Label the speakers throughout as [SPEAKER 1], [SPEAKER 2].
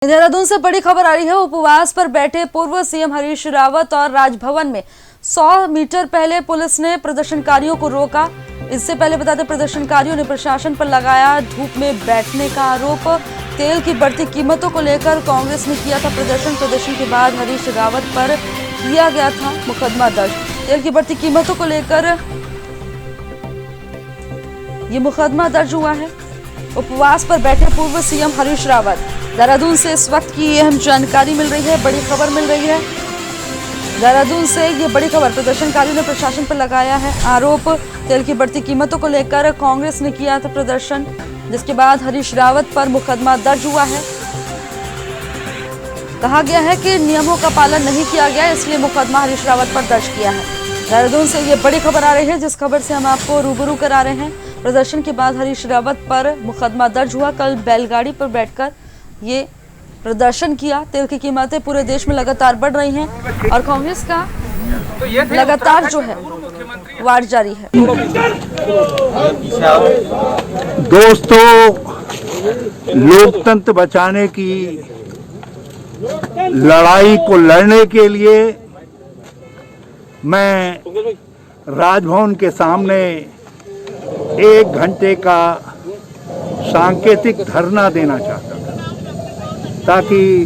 [SPEAKER 1] देहरादून से बड़ी खबर आ रही है। उपवास पर बैठे पूर्व सीएम हरीश रावत और राजभवन में 100 मीटर पहले पुलिस ने प्रदर्शनकारियों को रोका। इससे पहले बता दें, प्रदर्शनकारियों ने प्रशासन पर लगाया धूप में बैठने का आरोप। तेल की बढ़ती कीमतों को लेकर कांग्रेस ने किया था प्रदर्शन के बाद हरीश रावत पर किया गया था मुकदमा दर्ज। तेल की बढ़ती कीमतों को लेकर ये मुकदमा दर्ज हुआ है। उपवास पर बैठे पूर्व सीएम हरीश रावत। देहरादून से इस वक्त की अहम जानकारी मिल रही है, बड़ी खबर मिल रही है। देहरादून से ये बड़ी खबर, प्रदर्शनकारियों ने प्रशासन पर लगाया है आरोप। तेल की बढ़ती कीमतों को लेकर कांग्रेस ने किया था प्रदर्शन, जिसके बाद हरीश रावत पर मुकदमा दर्ज हुआ है। कहा गया है कि नियमों का पालन नहीं किया गया, इसलिए मुकदमा हरीश रावत पर दर्ज किया है। देहरादून से ये बड़ी खबर आ रही है, जिस खबर से हम आपको रूबरू करा रहे हैं। प्रदर्शन के बाद हरीश रावत पर मुकदमा दर्ज हुआ। कल बैलगाड़ी पर बैठकर ये प्रदर्शन किया। तेल की कीमतें पूरे देश में लगातार बढ़ रही हैं और कांग्रेस का लगातार जो है वार जारी है।
[SPEAKER 2] दोस्तों, लोकतंत्र बचाने की लड़ाई को लड़ने के लिए मैं राजभवन के सामने 1 घंटे का सांकेतिक धरना देना चाहता था, ताकि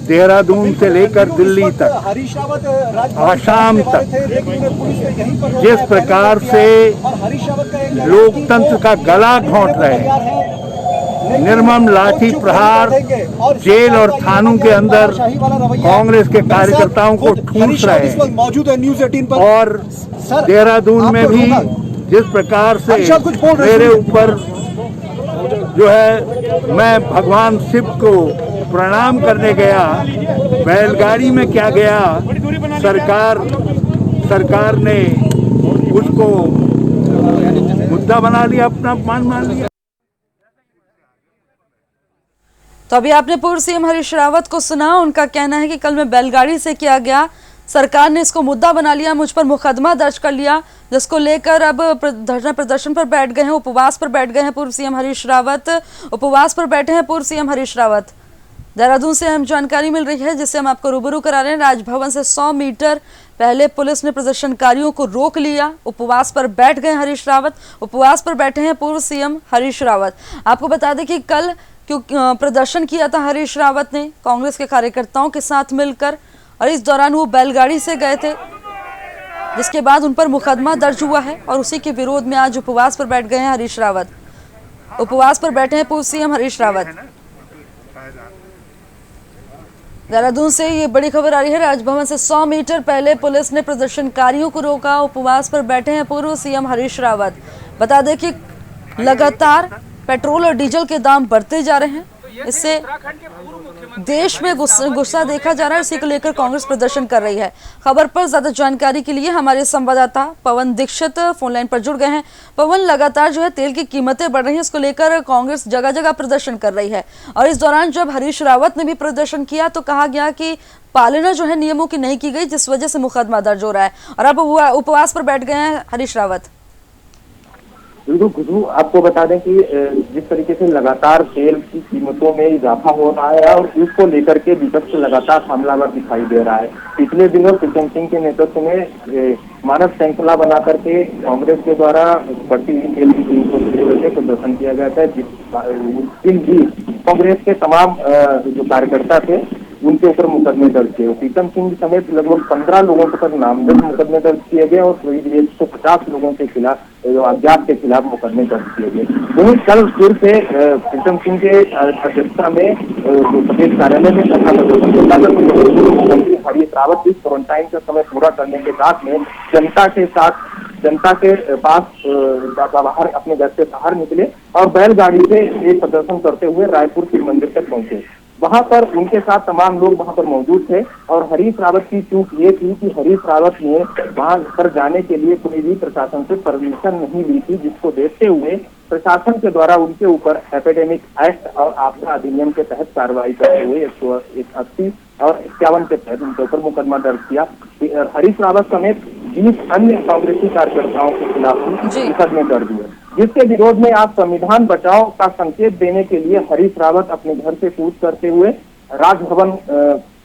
[SPEAKER 2] देहरादून से लेकर दिल्ली तक आसाम तक जिस प्रकार से लोकतंत्र का गला घोंट रहे हैं, निर्मम लाठी प्रहार, जेल और थानों के अंदर कांग्रेस के कार्यकर्ताओं को ठूंस रहे हैं, और देहरादून में भी जिस प्रकार से मेरे ऊपर जो है, मैं भगवान शिव को प्रणाम करने गया, बैलगाड़ी में क्या गया, सरकार ने उसको मुद्दा बना लिया, अपना अपमान मान लिया।
[SPEAKER 1] तो अभी आपने पूर्व सीएम हरीश रावत को सुना। उनका कहना है कि कल मैं बैलगाड़ी से किया गया, सरकार ने इसको मुद्दा बना लिया, मुझ पर मुकदमा दर्ज कर लिया, जिसको लेकर अब धरना प्रदर्शन पर बैठ गए हैं, उपवास पर बैठ गए हैं पूर्व सीएम हरीश रावत। उपवास पर बैठे हैं पूर्व सीएम हरीश रावत। देहरादून से अहम जानकारी मिल रही है, जिससे हम आपको रूबरू करा रहे हैं। राजभवन से 100 मीटर पहले पुलिस ने प्रदर्शनकारियों को रोक लिया। उपवास पर बैठ गए हरीश रावत। उपवास पर बैठे हैं पूर्व सीएम हरीश रावत। आपको बता दें कि कल क्यों प्रदर्शन किया था हरीश रावत ने कांग्रेस के कार्यकर्ताओं के साथ मिलकर, और इस दौरान वो बैलगाड़ी से गए थे, जिसके बाद उन पर मुकदमा दर्ज हुआ है और उसी के विरोध में आज उपवास पर बैठ गए हैं हरीश रावत। उपवास पर बैठे हैं पूर्व सीएम हरीश रावत। देहरादून से ये बड़ी खबर आ रही है। राजभवन से 100 मीटर पहले पुलिस ने प्रदर्शनकारियों को रोका। उपवास पर बैठे हैं पूर्व सीएम हरीश रावत। बता दें कि लगातार पेट्रोल और डीजल के दाम बढ़ते जा रहे हैं, इससे देश में गुस्सा देखा जा रहा है। इसी को लेकर कांग्रेस प्रदर्शन कर रही है। खबर पर ज्यादा जानकारी के लिए हमारे संवाददाता पवन दीक्षित फोन लाइन पर जुड़ गए हैं। पवन, लगातार जो है तेल की कीमतें बढ़ रही हैं, इसको लेकर कांग्रेस जगह जगह प्रदर्शन कर रही है, और इस दौरान जब हरीश रावत ने भी प्रदर्शन किया तो कहा गया कि पालना जो है नियमों की नहीं की गई, जिस वजह से मुकदमा दर्ज हो रहा है, और अब उपवास पर बैठ गए हैं हरीश रावत।
[SPEAKER 3] बिल्कुल, आपको बता दें कि जिस तरीके से लगातार तेल की कीमतों में इजाफा हो रहा है और इसको लेकर के विपक्ष लगातार हमलावर दिखाई दे रहा है। पिछले दिनों प्रीतम सिंह के नेतृत्व में मानव श्रृंखला बना करके कांग्रेस के द्वारा बढ़ती हुई तेल की कीमतों को लेकर प्रदर्शन किया गया था। जिस दिन भी कांग्रेस के तमाम जो कार्यकर्ता थे उनके ऊपर मुकदमे दर्ज किए। प्रीतम सिंह समेत लगभग 15 लोगों पर नामजद मुकदमे दर्ज किए गए और करीब 150 लोगों के खिलाफ, अज्ञात के खिलाफ मुकदमे दर्ज किए गए। वहीं कल फिर से प्रीतम सिंह के अध्यक्षता में प्रदेश कार्यालय में धरना प्रदर्शन मुख्यमंत्री हरीश रावत भी क्वारंटाइन का समय पूरा करने के साथ में जनता के पास बाहर अपने घर से बाहर निकले और बैलगाड़ी से एक प्रदर्शन करते हुए रायपुर शिव मंदिर तक पहुंचे। वहां पर उनके साथ तमाम लोग वहां पर मौजूद थे, और हरीश रावत की चूक ये थी कि हरीश रावत ने वहां पर जाने के लिए कोई भी प्रशासन से परमिशन नहीं ली थी, जिसको देखते हुए प्रशासन के द्वारा उनके ऊपर एपिडेमिक एक्ट और आपदा अधिनियम के तहत कार्रवाई करते हुए 180 और 51 के तहत उनके ऊपर मुकदमा दर्ज किया। हरीश रावत समेत 20 अन्य कांग्रेसी कार्यकर्ताओं के खिलाफ मुकदमे दर्ज हुए। जिसके विरोध में आज संविधान बचाओ का संकेत देने के लिए हरीश रावत अपने घर से कूच करते हुए राजभवन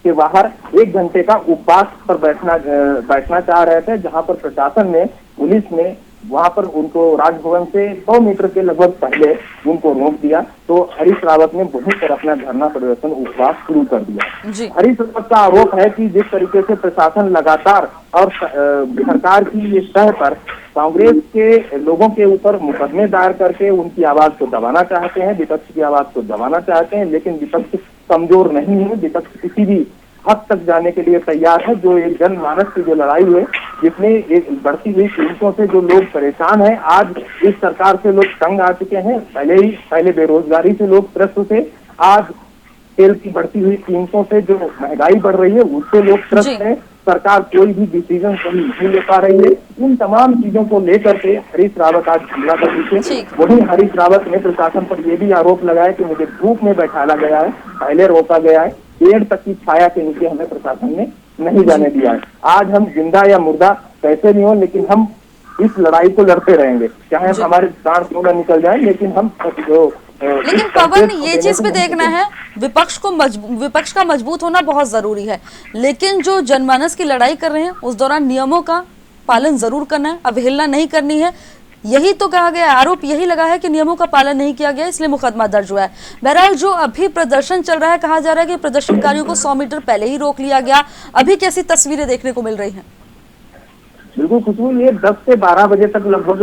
[SPEAKER 3] के बाहर 1 घंटे का उपवास पर बैठना चाह रहे थे, जहां पर प्रशासन ने, पुलिस ने वहां पर उनको राजभवन से 100 मीटर के लगभग पहले उनको रोक दिया। तो हरीश रावत ने वहीं पर अपना धरना प्रदर्शन उपवास शुरू कर दिया। हरीश रावत का आरोप है कि जिस तरीके से प्रशासन लगातार और सरकार की इस तह पर कांग्रेस के लोगों के ऊपर मुकदमे दायर करके उनकी आवाज को दबाना चाहते हैं, विपक्ष की आवाज को दबाना चाहते हैं, लेकिन विपक्ष कमजोर नहीं है। विपक्ष किसी भी हद तक जाने के लिए तैयार है। जो एक जनमानस की जो लड़ाई है, जिसमें एक बढ़ती हुई कीमतों से जो लोग परेशान हैं, आज इस सरकार से लोग तंग आ चुके हैं। पहले बेरोजगारी से लोग त्रस्त थे, आज तेल की बढ़ती हुई कीमतों से जो महंगाई बढ़ रही है उससे लोग त्रस्त हैं। सरकार कोई भी डिसीजन सही नहीं ले पा रही है। इन तमाम चीजों को लेकर के हरीश रावत आज हमला कर दी। वहीं हरीश रावत ने प्रशासन पर यह भी आरोप लगाया कि मुझे धूप में बैठाला गया है, पहले रोका गया है, पेड़ तक की छाया के नीचे हमें प्रशासन ने नहीं जाने दिया है। आज हम जिंदा या मुर्दा कैसे नहीं हो, लेकिन हम इस लड़ाई को लड़ते रहेंगे, चाहे हमारे प्राण क्यों न निकल जाए, लेकिन हम
[SPEAKER 1] लेकिन पवन, ये चीज भी देखना है, विपक्ष का मजबूत होना बहुत जरूरी है, लेकिन जो जनमानस की लड़ाई कर रहे हैं उस दौरान नियमों का पालन जरूर करना है, अवहेलना नहीं करनी है। यही तो कहा गया, आरोप यही लगा है कि नियमों का पालन नहीं किया गया, इसलिए मुकदमा दर्ज हुआ है। बहरहाल जो अभी प्रदर्शन चल रहा है, कहा जा रहा है कि प्रदर्शनकारियों को 100 मीटर पहले ही रोक लिया गया। अभी कैसी तस्वीरें देखने को मिल रही हैं?
[SPEAKER 3] बिल्कुल खुशबू, ये 10 से 12 बजे तक लगभग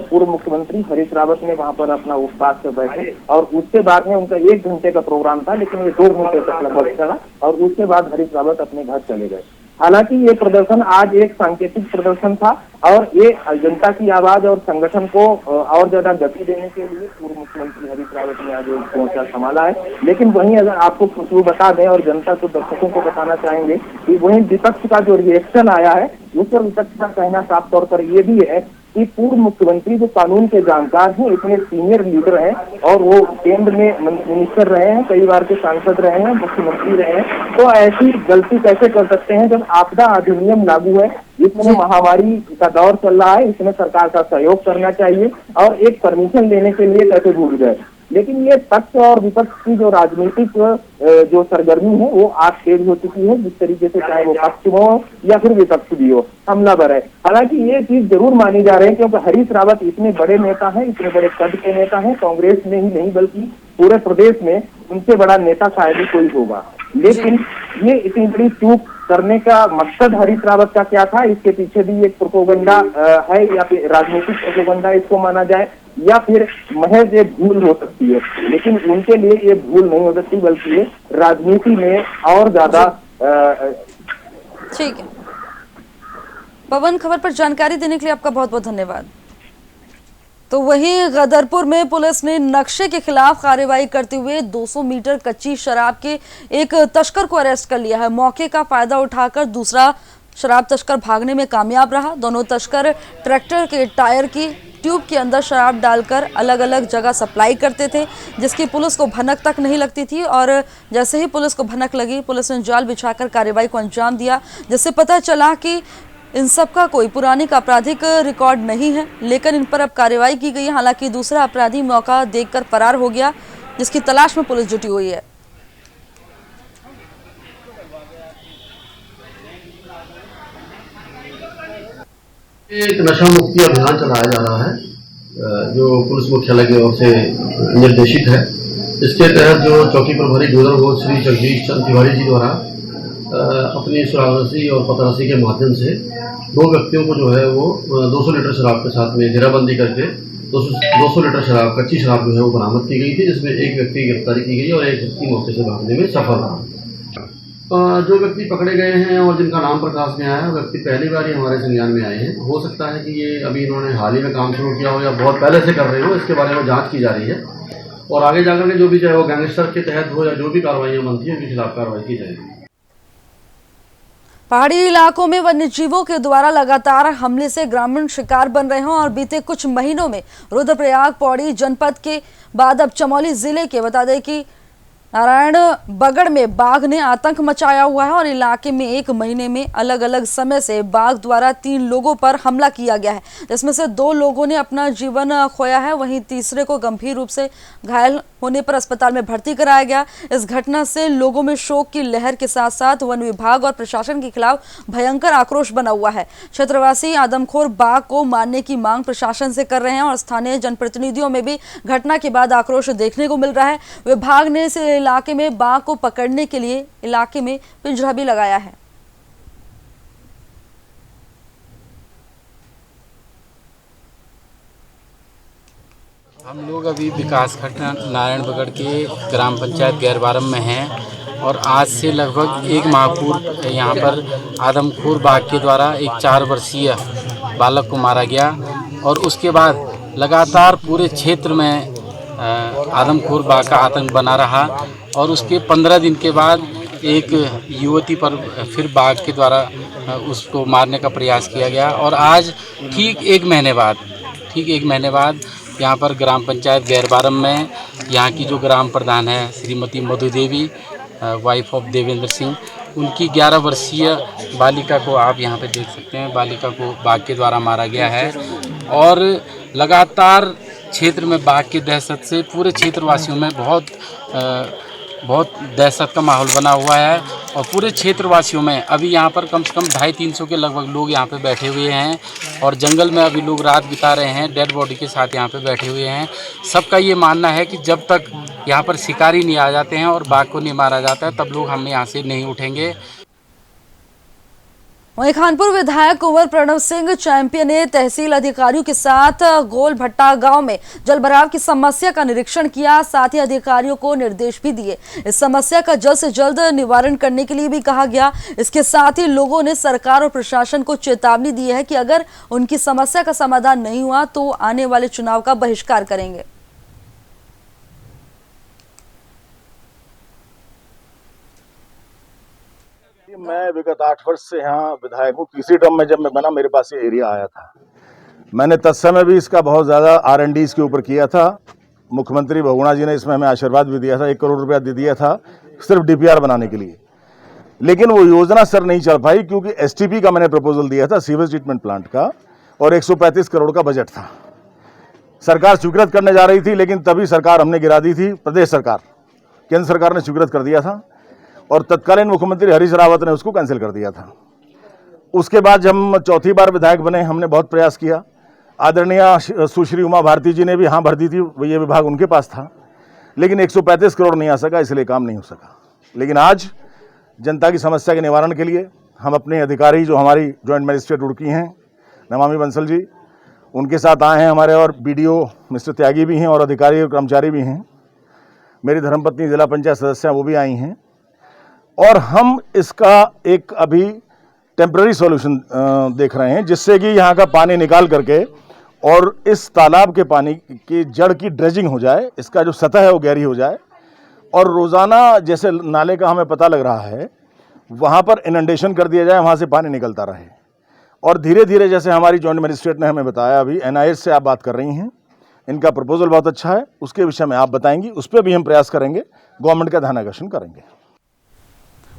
[SPEAKER 3] पूर्व मुख्यमंत्री हरीश रावत ने वहां पर अपना उपवास पर बैठे और उसके बाद में उनका 1 घंटे का प्रोग्राम था, लेकिन ये 2 घंटे तक लगभग चला और उसके बाद हरीश रावत अपने घर चले गए। हालांकि ये प्रदर्शन आज एक सांकेतिक प्रदर्शन था और ये जनता की आवाज और संगठन को और ज्यादा गति देने के लिए पूर्व मुख्यमंत्री हरीश रावत ने आज मोर्चा संभाला है। लेकिन वहीं अगर आपको खुशबू बता दें और जनता को, दर्शकों को बताना चाहेंगे कि वहीं विपक्ष का जो रिएक्शन आया है उस पर विपक्ष का कहना साफ तौर पर ये भी है कि पूर्व मुख्यमंत्री जो कानून के जानकार हैं, इतने सीनियर लीडर हैं और वो केंद्र में मिनिस्टर रहे हैं, कई बार के सांसद रहे हैं, मुख्यमंत्री रहे हैं, तो ऐसी गलती कैसे कर सकते हैं जब आपदा अधिनियम लागू है, इसमें महामारी का दौर चल रहा है, इसमें सरकार का सहयोग करना चाहिए और एक परमिशन लेने के लिए कैसे भूल गए। लेकिन ये पक्ष और विपक्ष की जो राजनीतिक जो सरगर्मी है वो आज तेज हो चुकी है, जिस तरीके से चाहे वो पक्ष हो या फिर विपक्ष भी हो, हमलावर है। हालांकि ये चीज जरूर मानी जा रही है क्योंकि हरीश रावत इतने बड़े नेता हैं, इतने बड़े कद के नेता हैं, कांग्रेस में ही नहीं बल्कि पूरे प्रदेश में उनसे बड़ा नेता शायद ही कोई होगा। लेकिन ये इतनी बड़ी चूक करने का मकसद हरीश रावत का क्या था, इसके पीछे भी एक प्रोपोगंडा है या फिर राजनीतिक प्रोपोगंडा इसको माना जाए या फिर महज एक भूल हो सकती है। लेकिन उनके लिए ये भूल नहीं हो सकती बल्कि ये राजनीति में और ज्यादा
[SPEAKER 1] ठीक है। पवन, खबर पर जानकारी देने के लिए आपका बहुत बहुत धन्यवाद। तो वहीं गदरपुर में पुलिस ने नक्शे के खिलाफ कार्रवाई करते हुए 200 मीटर कच्ची शराब के एक तस्कर को अरेस्ट कर लिया है। मौके का फायदा उठाकर दूसरा शराब तस्कर भागने में कामयाब रहा। दोनों तस्कर ट्रैक्टर के टायर की ट्यूब के अंदर शराब डालकर अलग अलग जगह सप्लाई करते थे, जिसकी पुलिस को भनक तक नहीं लगती थी। और जैसे ही पुलिस को भनक लगी, पुलिस ने जाल बिछाकर कार्रवाई को अंजाम दिया, जिससे पता चला कि इन सब का कोई पुरानी आपराधिक रिकॉर्ड नहीं है, लेकिन इन पर अब कार्रवाई की गई है। हालांकि दूसरा अपराधी मौका देखकर फरार हो गया, जिसकी तलाश में पुलिस जुटी हुई है।
[SPEAKER 4] एक नशा मुक्ति अभियान चलाया जा रहा है जो पुलिस मुख्यालय की ओर से निर्देशित है। इसके तहत जो चौकी प्रभारी जोधर श्री जगदीश चंद्र तिवारी जी द्वारा अपनी सुरागरसी और पतरसी के माध्यम से 2 व्यक्तियों को जो है वो 200 लीटर शराब के साथ में घेराबंदी करके 200 लीटर शराब, कच्ची शराब जो है वो बरामद की गई थी, जिसमें एक व्यक्ति की गिरफ्तारी की गई और एक व्यक्ति मौके से भागने में सफल रहा। जो व्यक्ति पकड़े गए हैं और जिनका नाम प्रकाश में आया है, व्यक्ति पहली बार ही हमारे संज्ञान में आए हैं। हो सकता है कि ये अभी इन्होंने हाल ही में काम शुरू किया हो या बहुत पहले से कर रहे हो, इसके बारे में जाँच की जा रही है और आगे जाकर के जो भी चाहे वो गैंगस्टर के तहत हो या जो भी कार्रवाइयाँ बनती है उनके खिलाफ कार्रवाई की जाएगी।
[SPEAKER 1] पहाड़ी इलाकों में वन्यजीवों के द्वारा लगातार हमले से ग्रामीण शिकार बन रहे हैं और बीते कुछ महीनों में रुद्रप्रयाग पौड़ी जनपद के बाद अब चमोली जिले के, बता दें कि नारायण बगड़ में बाघ ने आतंक मचाया हुआ है और इलाके में एक महीने में अलग अलग समय से बाघ द्वारा 3 लोगों पर हमला किया गया है, जिसमें से 2 लोगों ने अपना जीवन खोया है, वहीं तीसरे को गंभीर रूप से घायल होने पर अस्पताल में भर्ती कराया गया। इस घटना से लोगों में शोक की लहर के साथ साथ वन विभाग और प्रशासन के खिलाफ भयंकर आक्रोश बना हुआ है। क्षेत्रवासी आदमखोर बाघ को मारने की मांग प्रशासन से कर रहे हैं और स्थानीय जनप्रतिनिधियों में भी घटना के बाद आक्रोश देखने को मिल रहा है। विभाग ने इस इलाके में बाघ को पकड़ने के लिए इलाके में पिंजरा भी लगाया है।
[SPEAKER 5] हम लोग अभी विकासखंड नारायण बगड़ के ग्राम पंचायत गैरबारम में हैं और आज से लगभग 1 माह पूर्व यहाँ पर आदमखोर बाघ के द्वारा एक 4 वर्षीय बालक को मारा गया और उसके बाद लगातार पूरे क्षेत्र में आदमखोर बाघ का आतंक बना रहा और उसके 15 दिन के बाद एक युवती पर फिर बाघ के द्वारा उसको मारने का प्रयास किया गया और आज ठीक एक महीने बाद यहाँ पर ग्राम पंचायत गैरबारम में यहाँ की जो ग्राम प्रधान है श्रीमती मधु देवी, वाइफ ऑफ देवेंद्र सिंह, उनकी 11 वर्षीय बालिका को आप यहाँ पे देख सकते हैं, बालिका को बाघ के द्वारा मारा गया है। और लगातार क्षेत्र में बाघ की दहशत से पूरे क्षेत्रवासियों में बहुत दहशत का माहौल बना हुआ है और पूरे क्षेत्रवासियों में अभी यहाँ पर कम से कम 250-300 के लगभग लोग यहाँ पे बैठे हुए हैं और जंगल में अभी लोग रात बिता रहे हैं, डेड बॉडी के साथ यहाँ पे बैठे हुए हैं। सबका ये मानना है कि जब तक यहाँ पर शिकारी नहीं आ जाते हैं और बाघ को नहीं मारा जाता है तब लोग हम यहाँ से नहीं उठेंगे।
[SPEAKER 1] वहीं खानपुर विधायक कुंवर प्रणव सिंह चैंपियन ने तहसील अधिकारियों के साथ गोल भट्टा गांव में जलभराव की समस्या का निरीक्षण किया, साथ ही अधिकारियों को निर्देश भी दिए। इस समस्या का जल्द से जल्द निवारण करने के लिए भी कहा गया। इसके साथ ही लोगों ने सरकार और प्रशासन को चेतावनी दी है कि अगर उनकी समस्या का समाधान नहीं हुआ तो आने वाले चुनाव का बहिष्कार करेंगे।
[SPEAKER 6] मैं विगत 8 वर्ष से यहाँ विधायक हूँ। तीसरी टर्म में जब मैं बना मेरे पास ये एरिया आया था। मैंने तत्समय भी इसका बहुत ज़्यादा R&D इसके ऊपर किया था। मुख्यमंत्री बहुगुणा जी ने इसमें हमें आशीर्वाद भी दिया था, 1 करोड़ रुपया दे दिया था सिर्फ DPR बनाने के लिए, लेकिन वो योजना सर नहीं चल पाई क्योंकि STP का मैंने प्रपोजल दिया था सीवेज ट्रीटमेंट प्लांट का और 135 करोड़ का बजट था। सरकार स्वीकृत करने जा रही थी लेकिन तभी सरकार हमने गिरा दी थी, प्रदेश सरकार, केंद्र सरकार ने स्वीकृत कर दिया था और तत्कालीन मुख्यमंत्री हरीश रावत ने उसको कैंसिल कर दिया था। उसके बाद जब हम चौथी बार विधायक बने हमने बहुत प्रयास किया। आदरणीय सुश्री उमा भारती जी ने भी हाँ भर दी थी, ये विभाग उनके पास था, लेकिन 135 करोड़ नहीं आ सका, इसलिए काम नहीं हो सका। लेकिन आज जनता की समस्या के निवारण के लिए हम अपने अधिकारी जो हमारी जॉइंट मजिस्ट्रेट रुड़की हैं नमामि बंसल जी, उनके साथ आए हैं हमारे, और BDO मिस्टर त्यागी भी हैं और अधिकारी और कर्मचारी भी हैं। मेरी धर्मपत्नी जिला पंचायत सदस्य वो भी आई हैं और हम इसका एक अभी टेम्पररी सॉल्यूशन देख रहे हैं जिससे कि यहाँ का पानी निकाल करके और इस तालाब के पानी की जड़ की ड्रेजिंग हो जाए, इसका जो सतह है वो गहरी हो जाए और रोज़ाना जैसे नाले का हमें पता लग रहा है वहाँ पर इनंडेशन कर दिया जाए, वहाँ से पानी निकलता रहे। और धीरे धीरे जैसे हमारी जॉइंट मजिस्ट्रेट ने हमें बताया, अभी NIH से आप बात कर रही हैं, इनका प्रपोजल बहुत अच्छा है, उसके विषय में आप बताएंगी, उस पर भी हम प्रयास करेंगे, गवर्नमेंट का ध्यान आकर्षण करेंगे।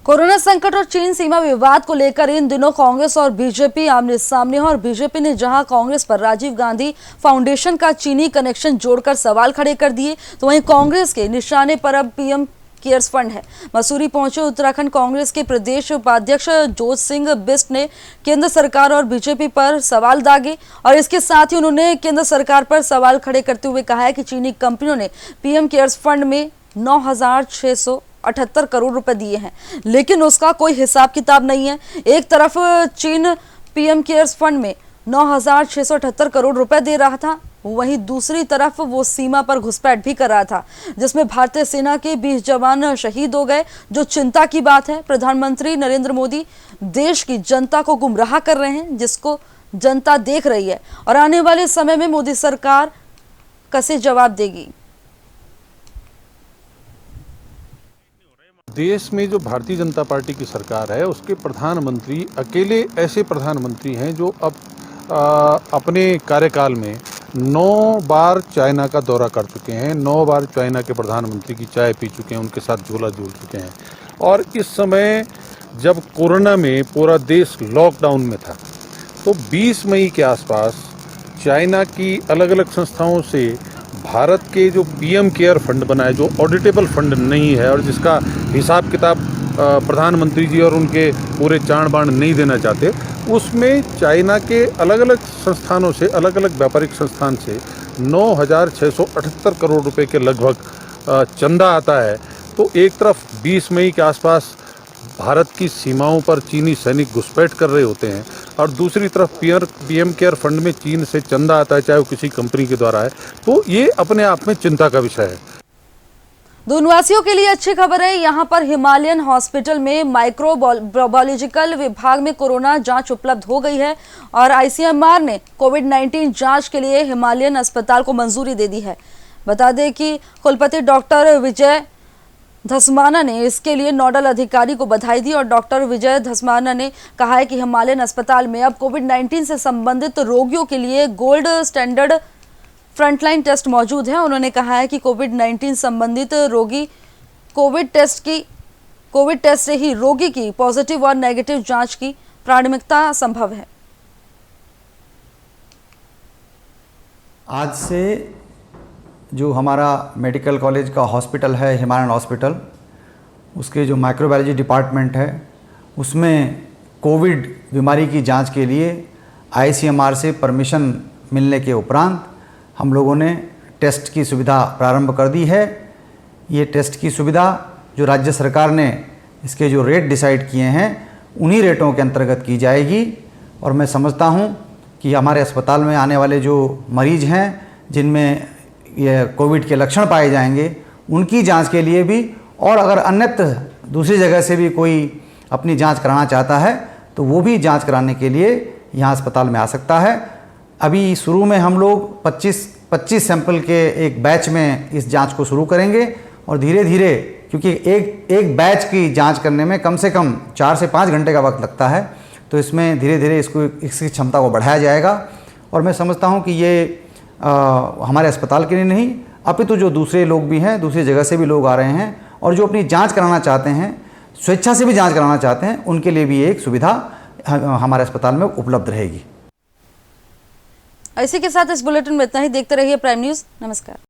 [SPEAKER 1] कोरोना संकट और चीन सीमा विवाद को लेकर इन दिनों कांग्रेस और बीजेपी आमने सामने है और बीजेपी ने जहां कांग्रेस पर राजीव गांधी फाउंडेशन का चीनी कनेक्शन जोड़कर सवाल खड़े कर दिए, तो वहीं कांग्रेस के निशाने पर अब PM केयर्स फंड है। मसूरी पहुंचे उत्तराखंड कांग्रेस के प्रदेश उपाध्यक्ष जोत सिंह बिस्ट ने केंद्र सरकार और बीजेपी पर सवाल दागे और इसके साथ ही उन्होंने केंद्र सरकार पर सवाल खड़े करते हुए कहा है कि चीनी कंपनियों ने PM केयर्स फंड में 9,678 करोड़ रुपए दिए हैं, लेकिन उसका कोई हिसाब किताब नहीं है। एक तरफ चीन PM केयर्स फंड में 9,678 करोड़ रुपए दे रहा था, वहीं दूसरी तरफ वो सीमा पर घुसपैठ भी कर रहा था, जिसमें भारतीय सेना के 20 जवान शहीद हो गए, जो चिंता की बात है। प्रधानमंत्री नरेंद्र मोदी देश की जनता को गुमराह कर रहे हैं, जिसको जनता देख रही है और आने वाले समय में मोदी सरकार कैसे जवाब देगी।
[SPEAKER 7] देश में जो भारतीय जनता पार्टी की सरकार है उसके प्रधानमंत्री अकेले ऐसे प्रधानमंत्री हैं जो अब अपने कार्यकाल में 9 बार चाइना का दौरा कर चुके हैं, 9 बार चाइना के प्रधानमंत्री की चाय पी चुके हैं, उनके साथ झोला झूल चुके हैं। और इस समय जब कोरोना में पूरा देश लॉकडाउन में था, तो 20 मई के आसपास चाइना की अलग अलग संस्थाओं से भारत के जो पीएम केयर फंड बनाए, जो ऑडिटेबल फंड नहीं है और जिसका हिसाब किताब प्रधानमंत्री जी और उनके पूरे चाण बाण नहीं देना चाहते, उसमें चाइना के अलग अलग संस्थानों से, अलग अलग व्यापारिक संस्थान से 9,678 करोड़ रुपए के लगभग चंदा आता है। तो एक तरफ 20 मई के आसपास भारत की सीमाओं पर चीनी सैनिक घुसपैठ कर रहे होते हैं और दूसरी तरफ पीएम केयर फंड में चीन से चंदा आता है, चाहे वो किसी कंपनी के द्वारा है। तो ये अपने आप में चिंता का विषय है।
[SPEAKER 1] दूनवासियों के लिए अच्छी खबर है, यहाँ पर हिमालयन हॉस्पिटल में माइक्रोबायोलॉजिकल विभाग में कोरोना जांच उपलब्ध हो गई है और आईसीएमआर ने कोविड-19 जांच के लिए हिमालयन अस्पताल को मंजूरी दे दी है। बता दें कि कुलपति डॉक्टर विजय धस्माना ने इसके लिए नोडल अधिकारी को बधाई दी और डॉक्टर विजय धस्माना ने कहा है कि हिमालयन अस्पताल में अब कोविड-19 से संबंधित रोगियों के लिए गोल्ड स्टैंडर्ड फ्रंटलाइन टेस्ट मौजूद है। उन्होंने कहा है कि कोविड-19 संबंधित रोगी कोविड टेस्ट से ही रोगी की पॉजिटिव और नेगेटिव जांच की प्राथमिकता संभव है।
[SPEAKER 8] आज से जो हमारा मेडिकल कॉलेज का हॉस्पिटल है, हिमालयन हॉस्पिटल, उसके जो माइक्रोबायोलॉजी डिपार्टमेंट है, उसमें कोविड बीमारी की जांच के लिए आईसीएमआर से परमिशन मिलने के उपरांत हम लोगों ने टेस्ट की सुविधा प्रारंभ कर दी है। ये टेस्ट की सुविधा जो राज्य सरकार ने इसके जो रेट डिसाइड किए हैं, उन्हीं रेटों के अंतर्गत की जाएगी। और मैं समझता हूँ कि हमारे अस्पताल में आने वाले जो मरीज हैं जिनमें ये कोविड के लक्षण पाए जाएंगे, उनकी जांच के लिए भी, और अगर अन्यत्र दूसरी जगह से भी कोई अपनी जांच कराना चाहता है तो वो भी जांच कराने के लिए यहाँ अस्पताल में आ सकता है। अभी शुरू में हम लोग 25 सैंपल के एक बैच में इस जांच को शुरू करेंगे और धीरे धीरे, क्योंकि एक बैच की जांच करने में कम से कम 4 से 5 घंटे का वक्त लगता है, तो इसमें धीरे धीरे इसकी क्षमता को बढ़ाया जाएगा। और मैं समझता हूँ कि ये हमारे अस्पताल के लिए नहीं, अपितु जो दूसरे लोग भी हैं, दूसरी जगह से भी लोग आ रहे हैं और जो अपनी जांच कराना चाहते हैं, स्वेच्छा से भी जांच कराना चाहते हैं, उनके लिए भी एक सुविधा हमारे अस्पताल में उपलब्ध रहेगी।
[SPEAKER 1] इसी के साथ इस बुलेटिन में इतना ही। देखते रहिए प्राइम न्यूज़। नमस्कार।